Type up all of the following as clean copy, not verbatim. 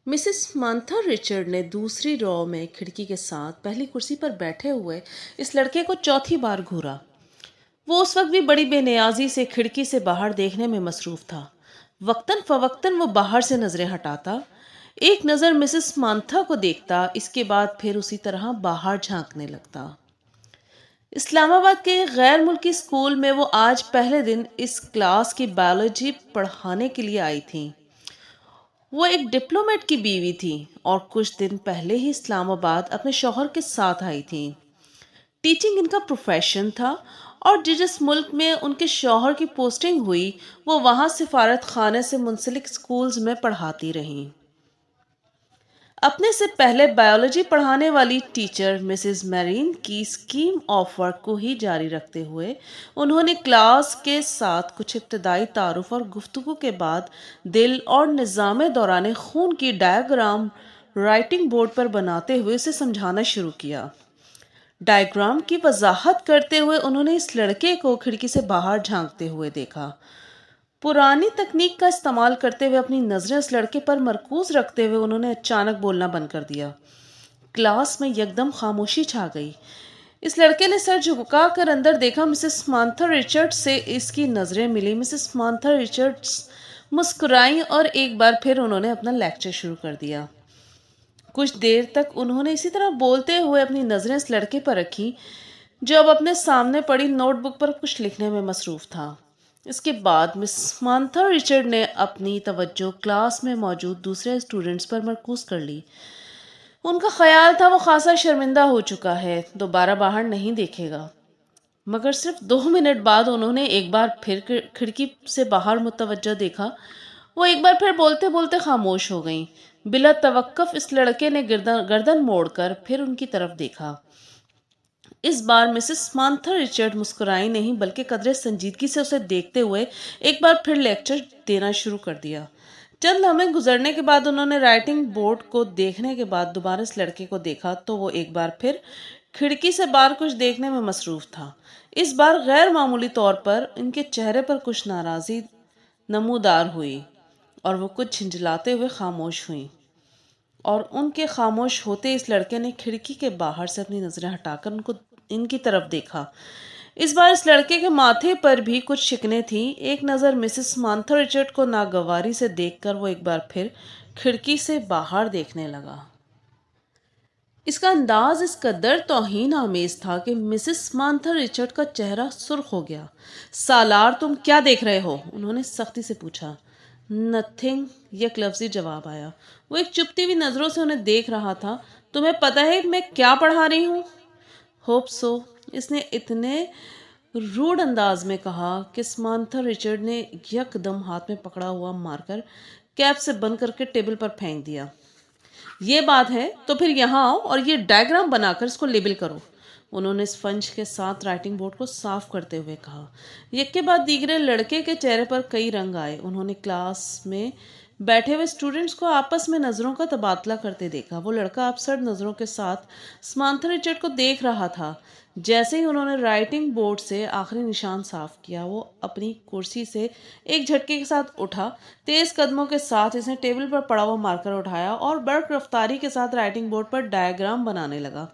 Mrs मांथा Richard ने दूसरी raw में खिड़की के साथ पहली कुर्सी पर बैठे हुए इस लड़के को चौथी बार घूरा। वो उस वक्त भी बड़ी बेनियाजी से खिड़की से बाहर देखने में मसरूफ था। वक्तन फवक्तन वो बाहर से नजरें हटाता, एक नज़र मिसेस मांथा को देखता, इसके बाद फिर उसी तरह बाहर झांकने लगता। इस्लामाबाद के गैर मुल्की स्कूल में वो आज पहले दिन इस क्लास की बायोलॉजी पढ़ाने के लिए आई थी। वो एक डिप्लोमेट की बीवी थी और कुछ दिन पहले ही इस्लामाबाद अपने शौहर के साथ आई थी। टीचिंग इनका प्रोफेशन था और जिस मुल्क में उनके शौहर की पोस्टिंग हुई वो वहाँ सिफारत खाने से मुंसलिक स्कूल्स में पढ़ाती रहीं। अपने से पहले बायोलॉजी पढ़ाने वाली टीचर मिसेस मैरीन की स्कीम ऑफ वर्क को ही जारी रखते हुए उन्होंने क्लास के साथ कुछ इब्तदाई तारुफ और गुफ्तगू के बाद दिल और निज़ाम दौरान खून की डायग्राम राइटिंग बोर्ड पर बनाते हुए उसे समझाना शुरू किया। डायग्राम की वजाहत करते हुए उन्होंने इस लड़के को खिड़की से बाहर झांकते हुए देखा। पुरानी तकनीक का इस्तेमाल करते हुए अपनी नजरें उस लड़के पर मरकूज रखते हुए उन्होंने अचानक बोलना बंद कर दिया। क्लास में यकदम खामोशी छा गई। इस लड़के ने सर झुकाकर अंदर देखा। मिसेस मांथा रिचर्ड्स से इसकी नजरें मिली। मिसेस मांथा रिचर्ड्स मुस्कुराई और एक बार फिर उन्होंने अपना लेक्चर शुरू कर दिया। कुछ देर तक उन्होंने इसी तरह बोलते हुए अपनी नजरें इस लड़के पर रखी जो अब अपने सामने पड़ी नोटबुक पर कुछ लिखने में मसरूफ था। इसके बाद मिस मांथा रिचर्ड ने अपनी तवज्जो क्लास में मौजूद दूसरे स्टूडेंट्स पर मरकूज कर ली। उनका ख्याल था वो खासा शर्मिंदा हो चुका है, दोबारा बाहर नहीं देखेगा। मगर सिर्फ 2 मिनट बाद उन्होंने एक बार फिर खिड़की से बाहर मुतवज्जो देखा। वो एक बार फिर बोलते बोलते खामोश हो गईं। बिला तवक्कुफ इस लड़के ने गर्दन मोड़कर फिर उनकी तरफ देखा। इस बार मिसेस मांथा रिचर्ड मुस्कुराई नहीं बल्कि कदरे संजीदगी से उसे देखते हुए एक बार फिर लेक्चर देना शुरू कर दिया। चंद लम्हे गुजरने के बाद उन्होंने राइटिंग बोर्ड को देखने के बाद दोबारा इस लड़के को देखा तो वो एक बार फिर खिड़की से बाहर कुछ देखने में मसरूफ था। इस बार गैर मामूली तौर पर इनके चेहरे पर कुछ नाराज़गी नमूदार हुई और वो कुछ झिंझलाते हुए खामोश हुई। और उनके खामोश होते इस लड़के ने खिड़की के बाहर से अपनी नजरें हटाकर उनको इनकी तरफ देखा। इस बार इस लड़के के माथे पर भी कुछ शिकने थी। एक नज़र मिसेस मांथा रिचर्ड को नागवारी से देखकर वो एक बार फिर खिड़की से बाहर देखने लगा। इसका अंदाज इस कदर तौहीन आमेज था कि मिसेस मांथा रिचर्ड का चेहरा सुर्ख हो गया। सालार, तुम क्या देख रहे हो? उन्होंने सख्ती से पूछा। नथिंग, एक लफ्जी जवाब आया। वो एक चुपती हुई नजरों से उन्हें देख रहा था। तुम्हें पता है मैं क्या पढ़ा रही हूँ? होप सो, इसने इतने रूड अंदाज में कहा कि मांथा रिचर्ड ने यकदम हाथ में पकड़ा हुआ मारकर कैप से बंद करके टेबल पर फेंक दिया। ये बात है तो फिर यहाँ आओ और ये डायग्राम बनाकर इसको लेबल करो। उन्होंने स्पंज के साथ राइटिंग बोर्ड को साफ करते हुए कहा। एक के बाद दीगरे लड़के के चेहरे पर कई रंग आए। उन्होंने क्लास में बैठे हुए स्टूडेंट्स को आपस में नज़रों का तबादला करते देखा। वो लड़का अपसर्ड नज़रों के साथ समांथा रिचर्ड को देख रहा था। जैसे ही उन्होंने राइटिंग बोर्ड से आखिरी निशान साफ किया वो अपनी कुर्सी से एक झटके के साथ उठा। तेज कदमों के साथ इसने टेबल पर पड़ा हुआ मार्कर उठाया और बर्क रफ्तारी के साथ राइटिंग बोर्ड पर डायग्राम बनाने लगा।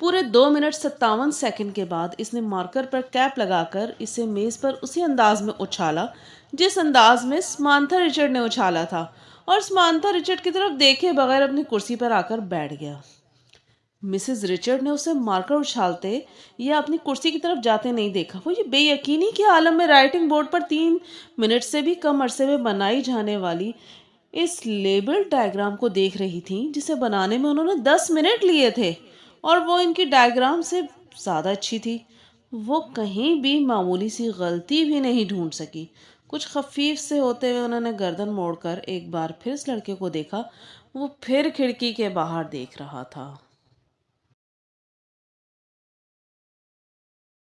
पूरे 2 मिनट 57 सेकंड के बाद इसने मार्कर पर कैप लगाकर इसे मेज पर उसी अंदाज में उछाला जिस अंदाज में समांथा रिचर्ड ने उछाला था और समांथा रिचर्ड की तरफ देखे बगैर अपनी कुर्सी पर आकर बैठ गया। मिसेस रिचर्ड ने उसे मारकर उछालते या अपनी कुर्सी की तरफ जाते नहीं देखा। वो ये बेयकीनी के आलम में राइटिंग बोर्ड पर 3 मिनट से भी कम अरसे में बनाई जाने वाली इस लेबल डायग्राम को देख रही थी जिसे बनाने में उन्होंने 10 मिनट लिए थे और वो इनकी डायग्राम से ज़्यादा अच्छी थी। वो कहीं भी मामूली सी गलती भी नहीं ढूंढ सकी। कुछ खफीफ से होते हुए उन्होंने गर्दन मोड़कर एक बार फिर इस लड़के को देखा। वो फिर खिड़की के बाहर देख रहा था।